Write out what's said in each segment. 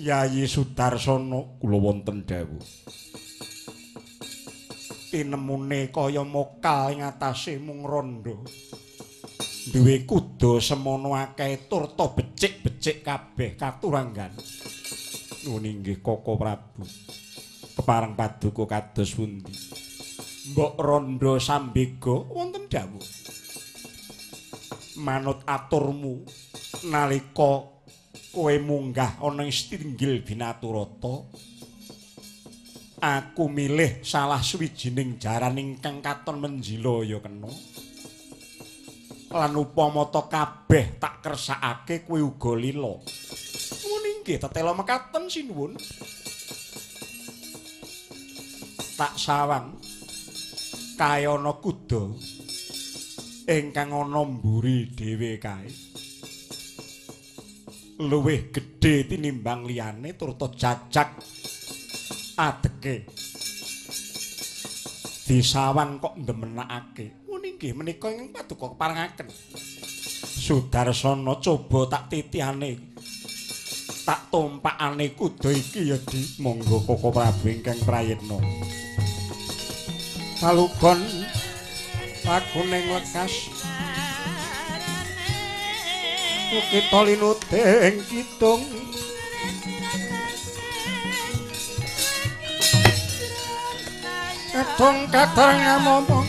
Yayi Sudarsana kula wonten dawuh. Tinemune kaya mokal ing atase mung randha. Duwe kuda semono akeh turta becik-becik kabeh katuranggan. Nuwun inggih Koko Prabu. Kepareng paduka kados pundi? Mbok randha sambega wonten dawuh. Manut aturmu nalika kowe munggah ana ing Stinggil Binaturata, aku milih salah suwijining jaran ingkang katon menjila ya kena. Lan upama ta kabeh tak kersakake kowe uga lila. Nuwun inggih tetela mekaten sinuwun. Tak sawang kayana kuda ingkang ana mburi dhewe kae. Luwih gedhe tinimbang liyane turta jajak adeke. Disawan kok ndemenakake. Mun inggih menika ing paduka keparengaken. Sudarsana coba tak titiane. Tak tumpakane kuda iki ya Di. Monggo Koko Prabu ingkang prayitna. Palugon pakuning lekas. Kita linuding kidung kadung kadang ngomong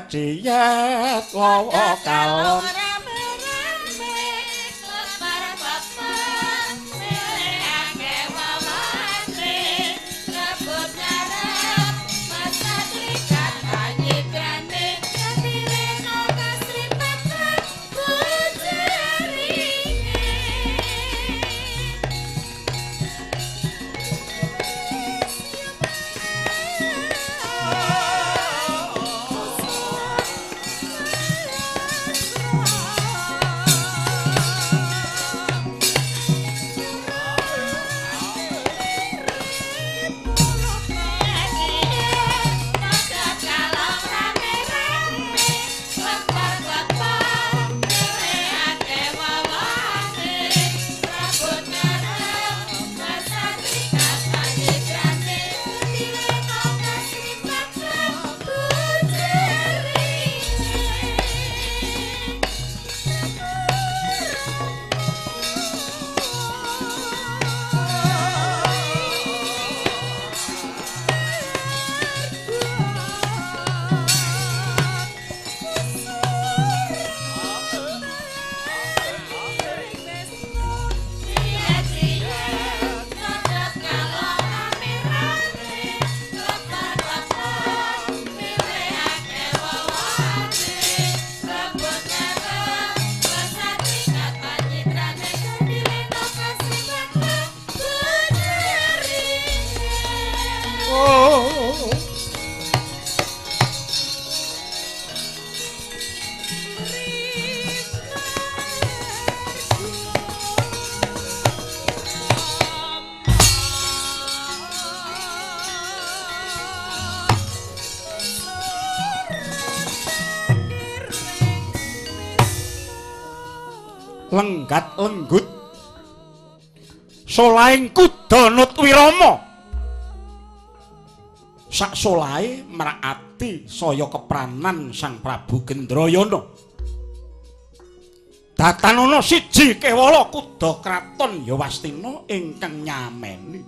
diet wawa kalon lenggat lenggut solaing kuda Nutwirama sak solahe mrakati saya kepranan Sang Prabu Gendrayana datanana siji kewala kuda kraton Yawastina ingkang nyameni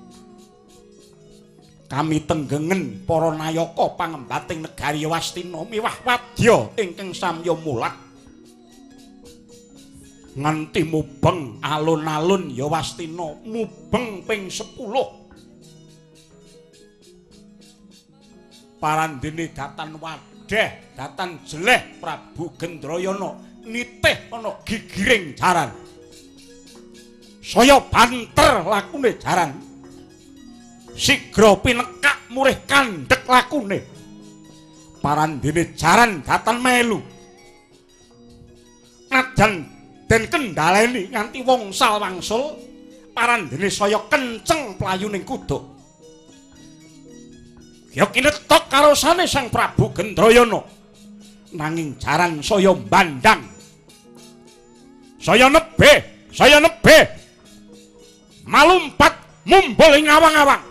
kami tenggengen para nayaka pangembating negari Yawastina miwah wadya ingkang samya mulat nganti mubeng alun-alun Yawastina mubeng ping 10 parandene datan wadeh datan jeleh Prabu Gendrayana nitih ana gigiring jaran saya banter lakune jaran sigra pinekak murih kandhek lakune parandene jaran datan melu najan den kendhaleni nganti wongsal wangsul parandene saya kenceng playuning kuda ya kinetok karosane Sang Prabu Gendrayana nanging jaran saya mbandang saya nebeh malumpat mumbul ing awang-awang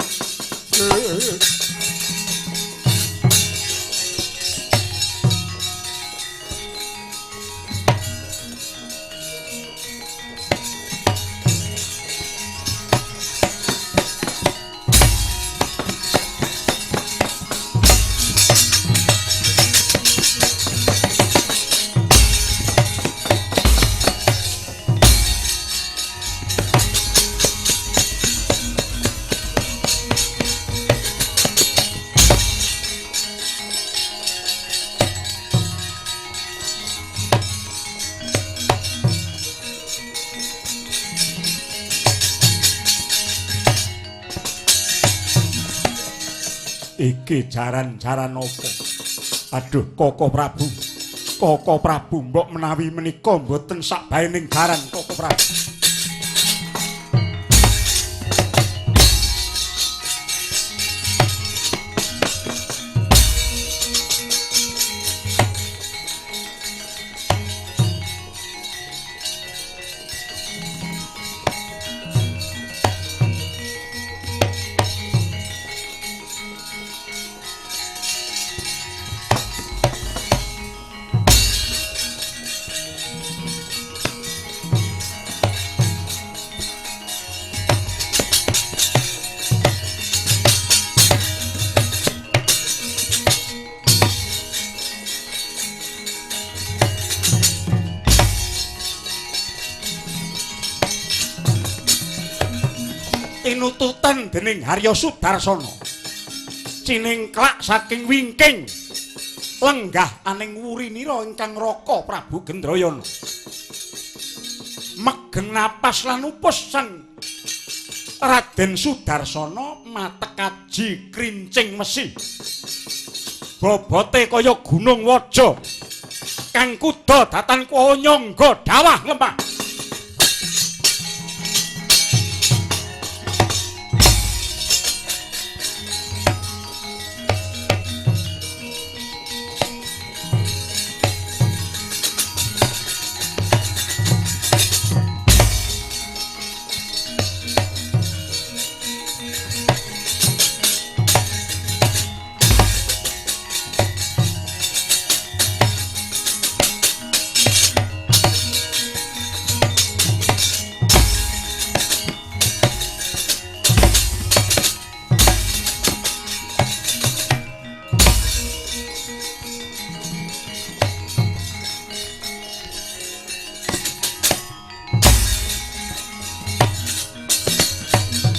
iki jaran-jaran apa aduh Koko Prabu mbok menawi menika mboten sakbaening jaran Koko Prabu tinututan dening Harya Sudarsana ciningklak saking wingking lenggah aning wurinira ingkang raka Prabu Gendrayana megeng napas lan upus sang Raden Sudarsana matekaji krincing mesi bobote kaya gunung waja kang kuda datan kuwa nyangga dawah lemah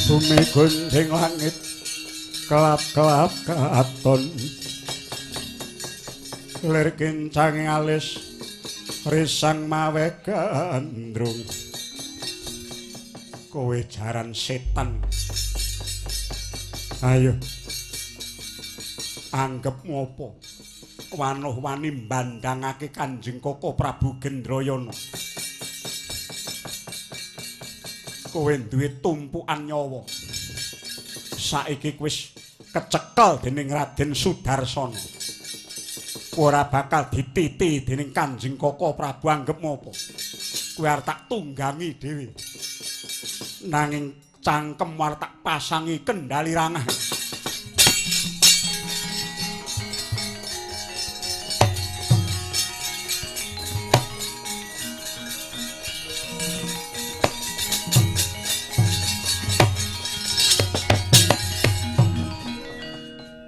bumi gunting langit kelap-kelap katon lir kincang alis risang mawe gandrung kowe jaran setan ayo anggep ngopo wanuh-wani mbandhangake Kanjeng Koko Prabu Gendrayana kowe duwe tumpukan nyawa saiki wis kecekel dening Raden Sudarsana ora bakal dititi dening Kanjeng Koko Prabu anggep ngopo Kowe arep tak tunggangi dhewe. Nanging cangkem arep tak pasangi kendali rangah.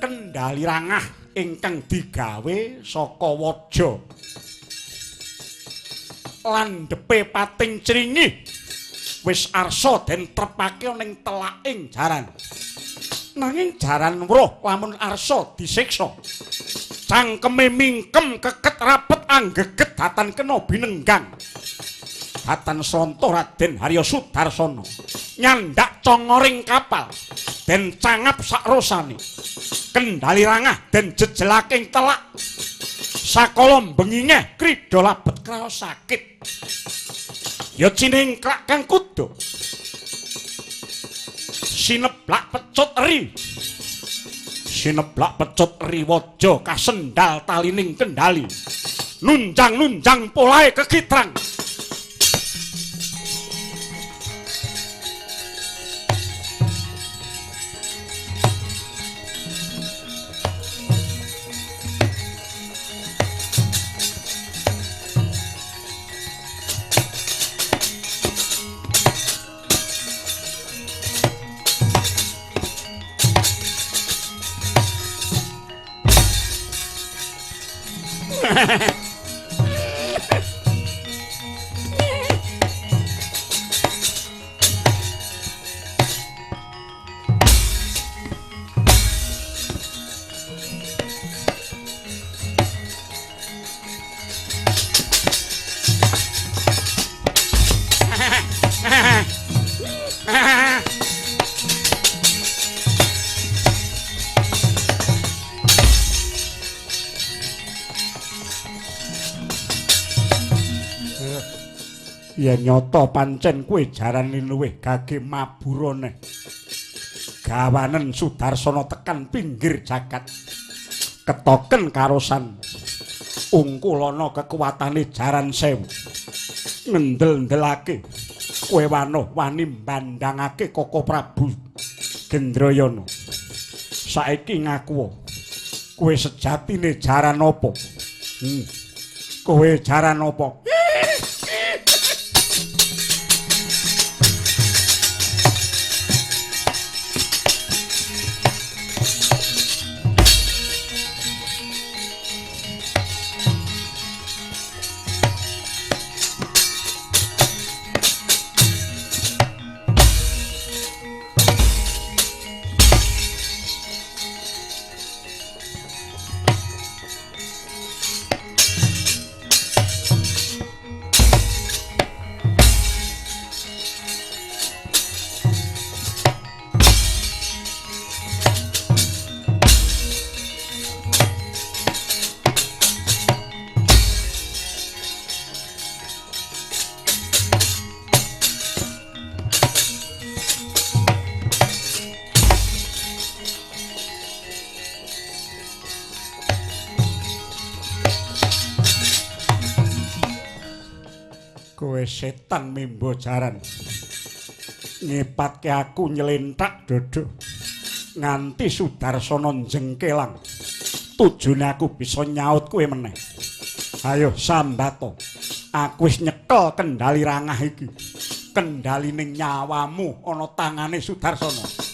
Kendali rangah ingkang digawe saka waja landhepe pating cringi wis arsa den trepake ning telaking jaran. Nanging jaran weruh lamun arsa disiksa cangkeme mingkem keket rapet anggeget datan kena binenggang. Datan Sranta Raden Harya Sudarsana nyandak congoring kapal den cangap sakrosane. Kendali rangah den jejelaking telak sakala bengingeh krida labet kraos sakit ya ciningklak kang kudu sineblak pecut eri waja kasendal talining kendali nunjang polahe kekitrang. Ya nyata pancen kowe jarane luwih gage maburane. Gawanen Sudarsana tekan pinggir jagat. Ketoken karosan ungkulana kekuwatane jaran sewu. Ngendel-ndelake kowe wani mbandhangake Koko Prabu Gendrayana. Saiki ngaku kowe sejatine jaran apa? Kowe jaran apa? Kowe setan mimba jaran ngepatke aku nyelentak dodo nganti Sudarsana jengkelang tujune aku bisa nyaut kowe meneh. Ayo sambato aku wis nyekel kendali rangah iki. Kendalining nyawamu ana tangane Sudarsana.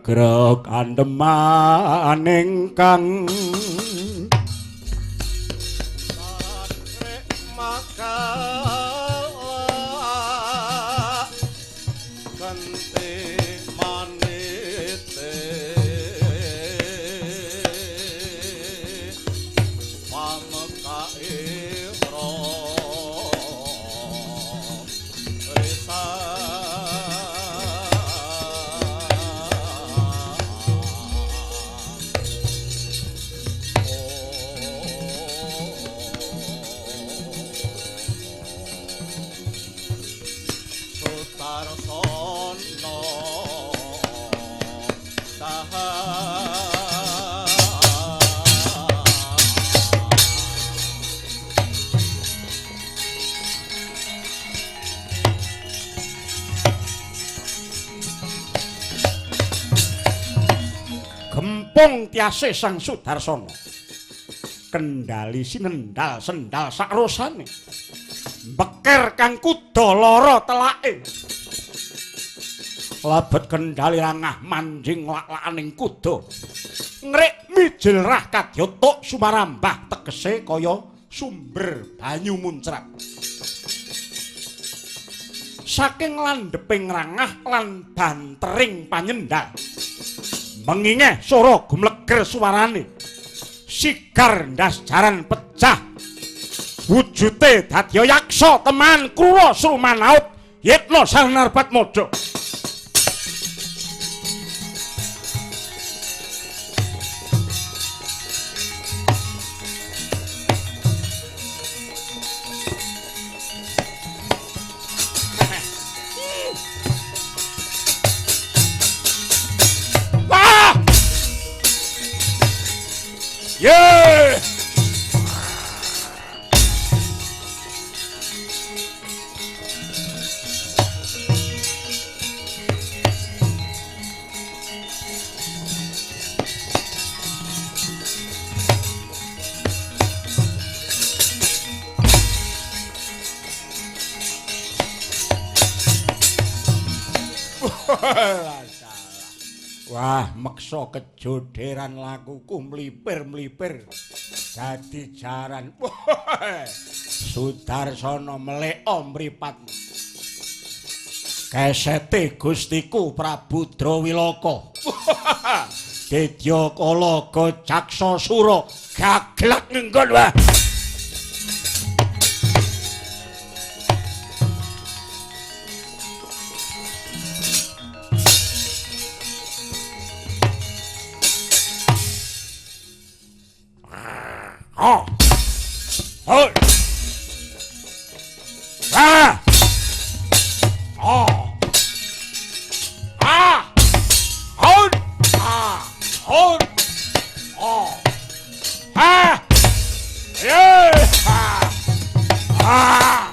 Grek andeman ingkang mumpung tiase Sang Sudarsana. Kendali sinendal sendal sakrosane. Beker kang kuda lara telake. Labet kendali rangah manjing lak-lakaning kuda. Ngrik mijil rah kadyotok sumarambah tegese kaya sumber banyu muncrat. Saking landheping rangah lan bantering panyendal. Mengingeh swara gumleger suarane. Sigar ndas jaran pecah. Wujute dadya yaksa teman kruwa sumanaut yitna sang Narbatmada. Yeah! Wah, meksa kejoderan lakuku mlipir-mlipir dadi jaran. Sudarsana meleka mripat. Kesete Gustiku Prabu Drawilaka. Dedya kala Jaksa Sura gaglak nggon wah. Oh. Oh. Ah. Oh. Ah. Oh. Ah. Oh. Oh. Ah. Yeah. Ah. Ah.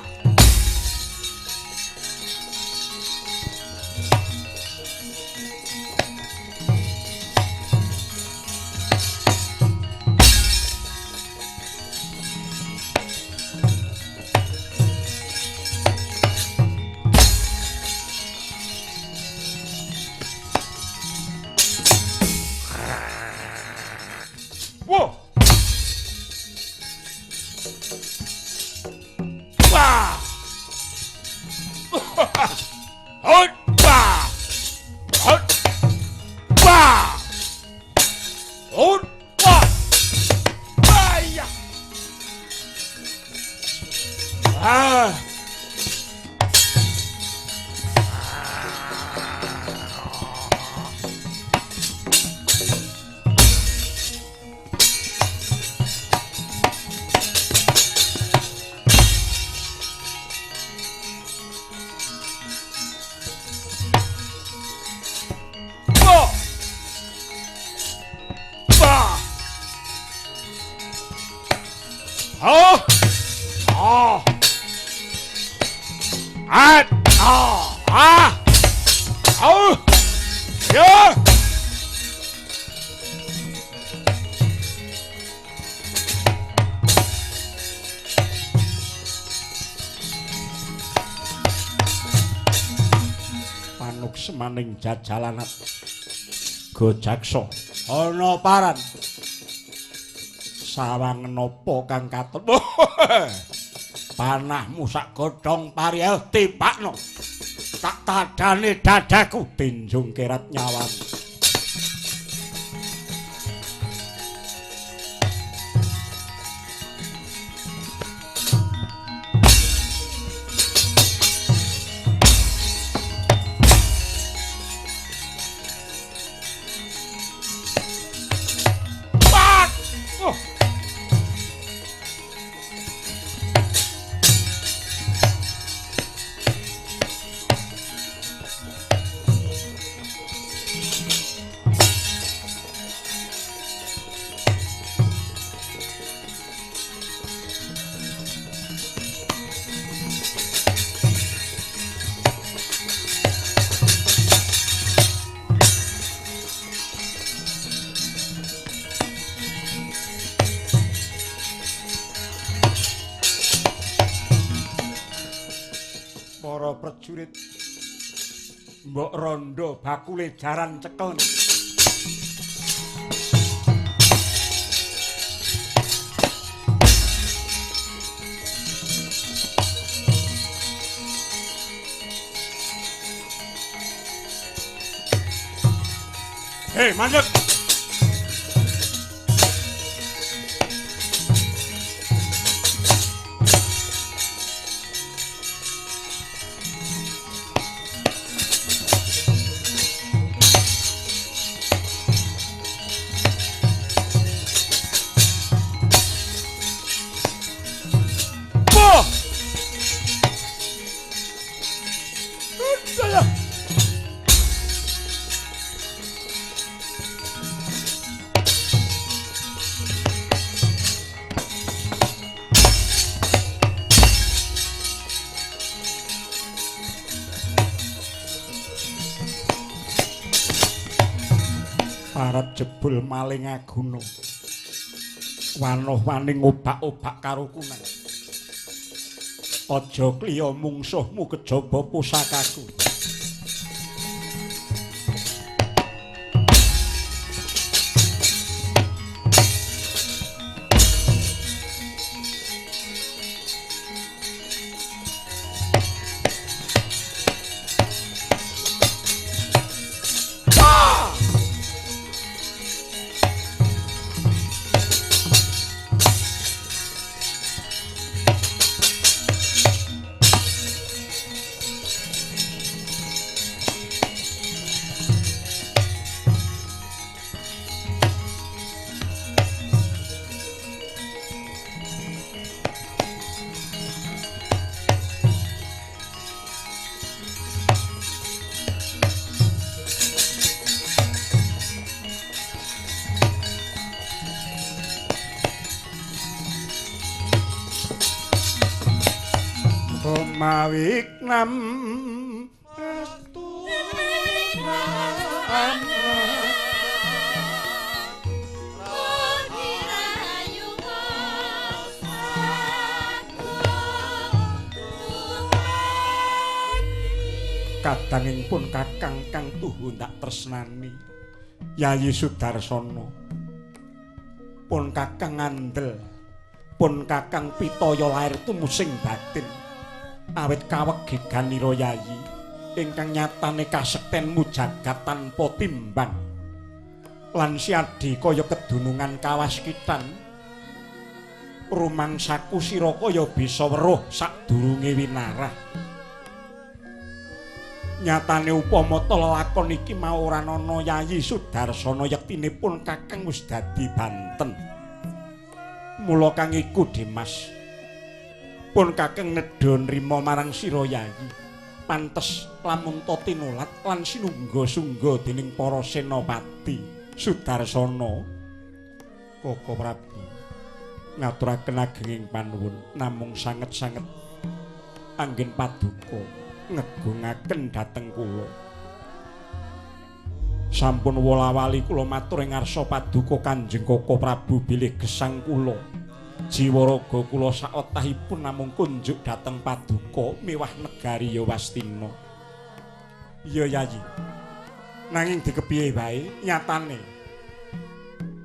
Whoa! Wah! Hot! Wah! Hot! Wah! Hot! Wah! Wah! Ah! Oh! Oh! Ah! Oh! Ah! Oh! Yeah! Manuk semaning jajalanat Go Jaksa ana paran sawang napa kang katon panahmu sak godhong pariel tibakno tak tadane dadaku tinjung kerat nyawamu. Para prajurit mbok rondo bakule jaran cekel. Hei, mandek. Parat jebul maling aguna wanoh-waning obak-obak karo kunang aja kliya mungsuhmu kejaba pusakaku. Mawiknam restu kadanging pun kakang kang tuhu ndak tresnani Yayi Sudarsana pun kakang ngandel pun kakang pitaya lair tumusing batin awit kawegiganira Yayi ingkang nyatane kasektenmu jagat tanpa timbang lan siadi kaya kedunungan kawaskitan rumangsaku sira kaya bisa weruh sadurunge winarah. Nyatane upama ta lelakon iki mau ora ana Yayi Sudarsana yektinipun kakang wis dadi banten. Mula kang iku Dimas pun kakang nedha nrima marang sira Yayi. Pantes lamun ta tinulat lan sinungga-sungga dening para senopati Sudarsana. Koko Prabu ngaturaken agenging panuwun namung sanget-sanget anggen paduka ngegungaken dhateng kula. Sampun wola-wali kula matur ing ngarsa paduka Kanjeng Koko Prabu bilih gesang kula. Jiwa raga kula saotahipun namung kunjuk dhateng paduka miwah negari Yawastina. Iya Yayi. Nanging dikepiye wae nyatane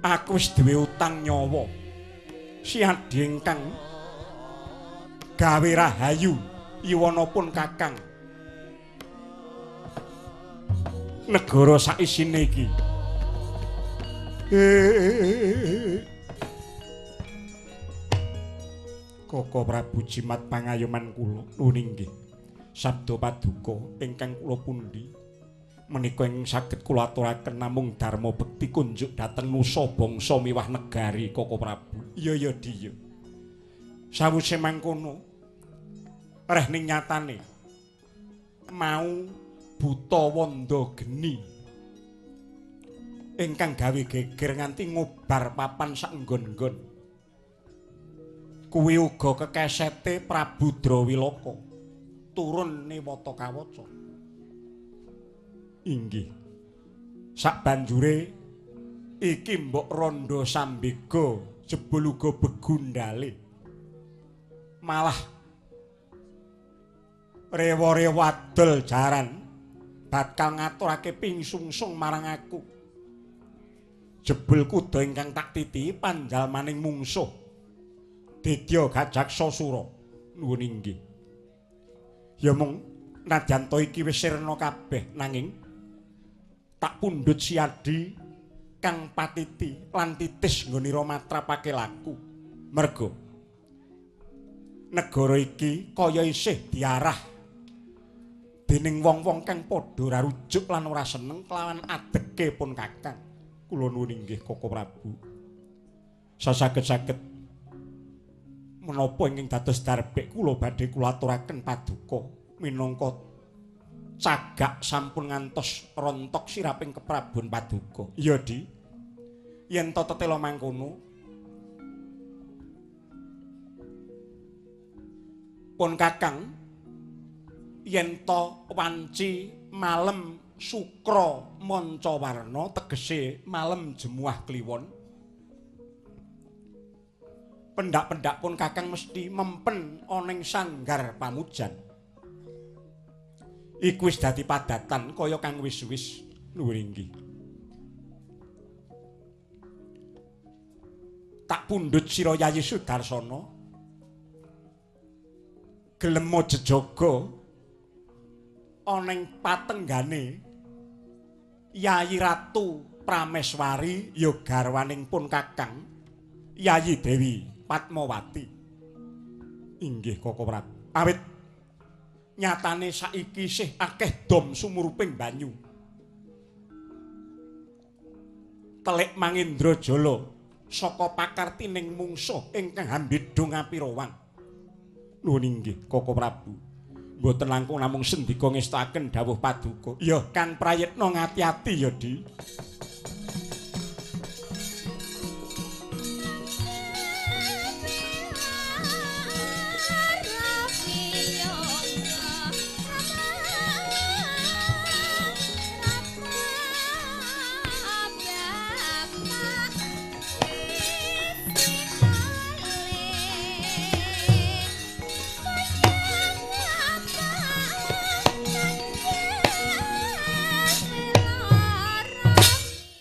aku wis duwe utang nyawa. Siadi ingkang gawe rahayu Iwanapun kakang negara saisine iki. Koko Prabu jimat pangayoman kula nuwun inggih. Sabda paduka ingkang kula pundi menika ing saged kula aturaken namung dharma bekti kunjuk dhateng nusa bangsa miwah negari Koko Prabu. Iya Diya. Sawise mangkono reh ning nyatane mau buta wanda geni ingkang gawe geger nganti ngobar papan sak nggon-nggon. Kuwi uga kekesete Prabu Drawilaka turun niwata kawaca. Inggih. Sak banjure iki mbok rondo sambega jebul uga begundale. Malah rewa-rewa adol jaran bakal ngaturake pingsungsung marang aku. Jebul kuda ingkang tak titi panjalmaning mungsuh. Dedya Gajak Sasura nuwun inggih. Ya mung nadyan to iki wis sirna kabeh nanging tak pundhut siadi kang patiti lan titis nggonira matrapake laku. Merga negara iki kaya isih diarah dening wong-wong kang padha ora rujuk lan ora seneng kelawan adeke pun Kakang. Kula nuwun inggih Koko Prabu. Sasaget-saget menapa ingkang dados darbek kula badhe kula aturaken paduka minangka cagak sampun ngantos rontok siraping keprabon paduka. Iya, Di. Yen to tetela mangkono pun Kakang yen to wanci malem Sukra Mancawarna tegese malem Jemuah Kliwon pendak-pendak pun Kakang mesti mempen ana ing sanggar pamujan. Iku wis dadi padatan kaya kang wis-wis nuwun inggih. Tak pundhut sira Yayi Sudarsana gelem jejaga ana ing patenggane Yayi Ratu Prameswari ya garwaning pun Kakang Yayi Dewi Padmawati. Inggih Koko Prabu. Awit nyatane saiki isih akeh dom sumuruping banyu. Telik Mangindrajala saka pakartining mungsuh ingkang hambidung Apirawang. Nuwun inggih Koko Prabu. Mboten langkung namung sendika ngestaken dawuh paduka. Ya kan prayitna ngati-ati ya, Di.